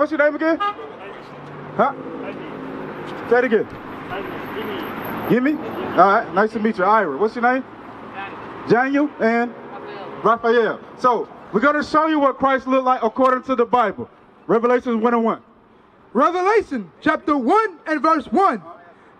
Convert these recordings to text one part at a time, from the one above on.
What's your name again? Huh? Say it again. Gimme? All right, nice to meet you. Ira, what's your name? Daniel and Raphael. So, we're going to show you what Christ looked like according to the Bible. Revelation 1:1. Revelation chapter 1 and verse 1.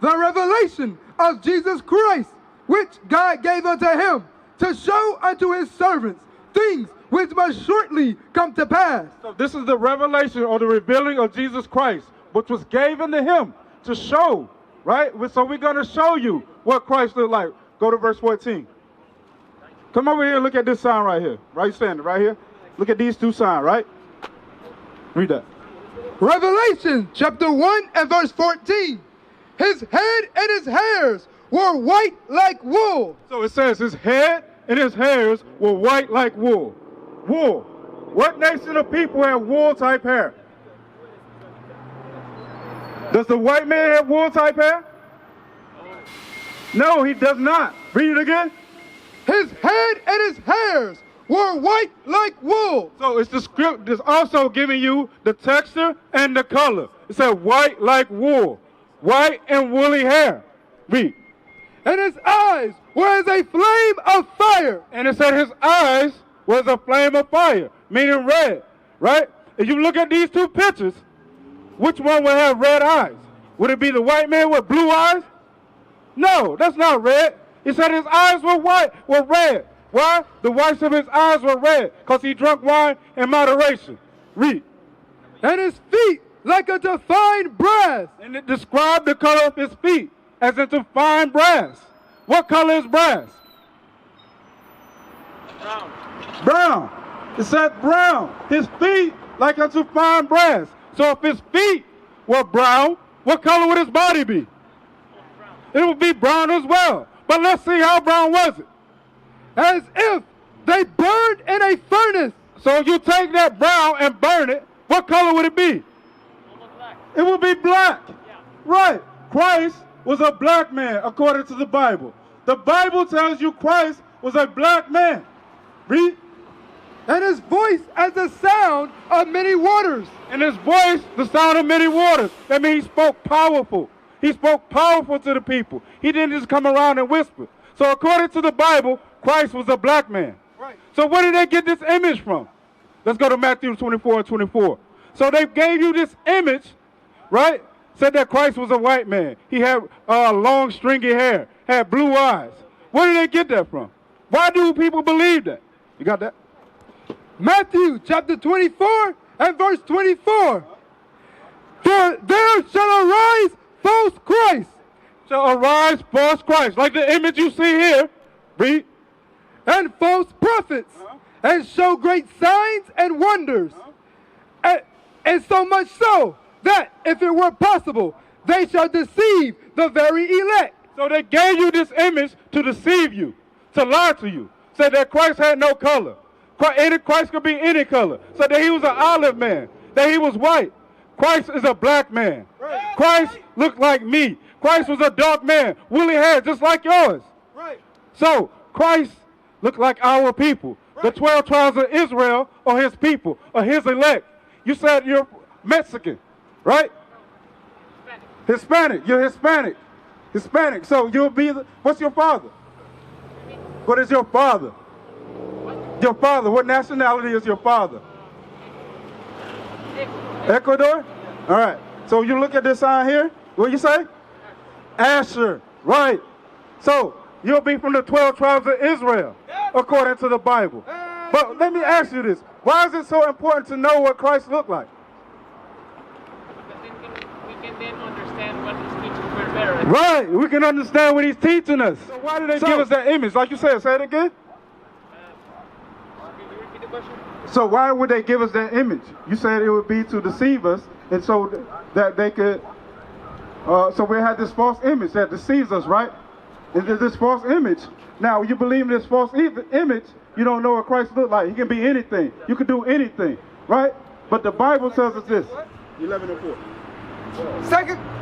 The revelation of Jesus Christ, which God gave unto him, to show unto his servants things which must shortly come to pass. So this is the revelation or the revealing of Jesus Christ, which was given to him to show, right? So we're going to show you what Christ looked like. Go to verse 14. Come over here and look at this sign right here. Right standing right here. Look at these two signs, right? Read that. Revelation chapter 1 and verse 14. His head and his hairs were white like wool. So it says his head and his hairs were white like wool. Wool. What nation of people have wool type hair? Does the white man have wool type hair? No, he does not. Read it again. His head and his hairs were white like wool. So it's the script that's also giving you the texture and the color. It said white like wool. White and woolly hair. Read. And his eyes were as a flame of fire. And it said his eyes was a flame of fire, meaning red, right? If you look at these two pictures, which one would have red eyes? Would it be the white man with blue eyes? No, that's not red. He said his eyes were white, were red. Why? The whites of his eyes were red, because he drank wine in moderation. Read. And his feet like unto fine brass. And it described the color of his feet as into fine brass. What color is brass? Brown. Brown. It said brown. His feet like unto fine brass. So if his feet were brown, what color would his body be? It would be brown as well. But let's see, how brown was it? As if they burned in a furnace. So if you take that brown and burn it, what color would it be? Black. It would be black. Yeah. Right. Christ was a black man according to the Bible. The Bible tells you Christ was a black man. Read. And his voice as the sound of many waters. And his voice, the sound of many waters. That means he spoke powerful. He spoke powerful to the people. He didn't just come around and whisper. So according to the Bible, Christ was a black man. Right. So where did they get this image from? Let's go to Matthew 24 and 24. So they gave you this image, right? Said that Christ was a white man. He had long stringy hair, had blue eyes. Where did they get that from? Why do people believe that? You got that? Matthew chapter 24 and verse 24. For there shall arise false Christ. Shall arise false Christ. Like the image you see here. Read. And false prophets. And show great signs and wonders. And so much so that if it were possible, they shall deceive the very elect. So they gave you this image to deceive you, to lie to you. Said that Christ had no color. Christ could be any color. Said that he was an olive man, that he was white. Christ is a black man. Right. Christ looked like me. Christ was a dark man, woolly hair, just like yours. Right. So Christ looked like our people. The 12 tribes of Israel are his people, are his elect. You said you're Mexican, right? Hispanic. You're Hispanic. Hispanic. So you'll be, what's your father? What is your father? Your father. What nationality is your father? Ecuador? All right. So you look at this sign here. What you say? Asher. Right. So you'll be from the 12 tribes of Israel, according to the Bible. But let me ask you this. Why is it so important to know what Christ looked like? Because we can then understand what his teachings were better. Right. We can understand what he's teaching us. So why did they give us that image? Like you said, say it again. Can you repeat the question? So why would they give us that image? You said it would be to deceive us, and so that they could, so we had this false image that deceives us, right? And there's this false image. Now, you believe in this false image, you don't know what Christ looked like. He can be anything. You can do anything, right? But the Bible tells us this. 11 and 4.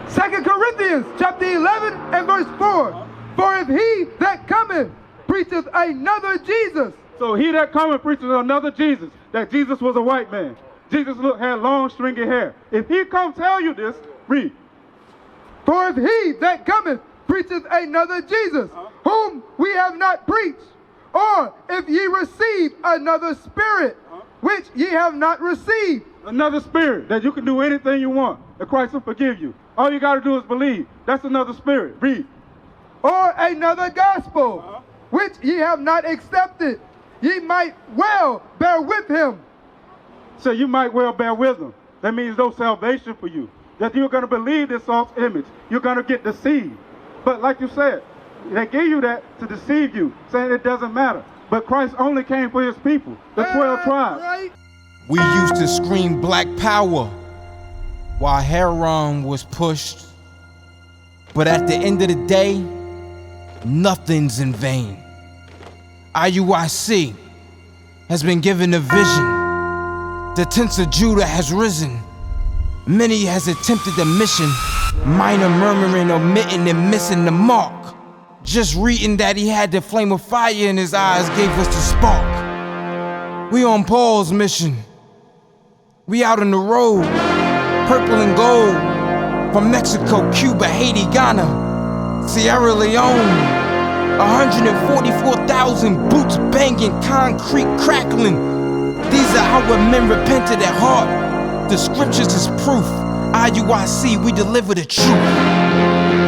Second Corinthians chapter 11 and verse 4. For if he that cometh preacheth another Jesus. So he that cometh preaches another Jesus, that Jesus was a white man. Jesus had long, stringy hair. If he come tell you this, read. For if he that cometh preacheth another Jesus, whom we have not preached, or if ye receive another spirit, which ye have not received. Another spirit, that you can do anything you want, that Christ will forgive you. All you got to do is believe. That's another spirit. Read. Or another gospel, which ye have not accepted, ye might well bear with him. So you might well bear with him. That means no salvation for you. That you're going to believe this false image. You're going to get deceived. But like you said, they gave you that to deceive you, saying it doesn't matter. But Christ only came for his people, the 12 tribes. Right. We used to scream black power while heroin was pushed. But at the end of the day, nothing's in vain. IUIC has been given a vision. The tents of Judah has risen. Many has attempted the mission, minor murmuring, omitting, and missing the mark. Just reading that he had the flame of fire in his eyes gave us the spark. We on Paul's mission. We out on the road, purple and gold, from Mexico, Cuba, Haiti, Ghana, Sierra Leone. 144,000 boots banging, concrete crackling. These are our men repented at heart. The scriptures is proof. IUIC, we deliver the truth.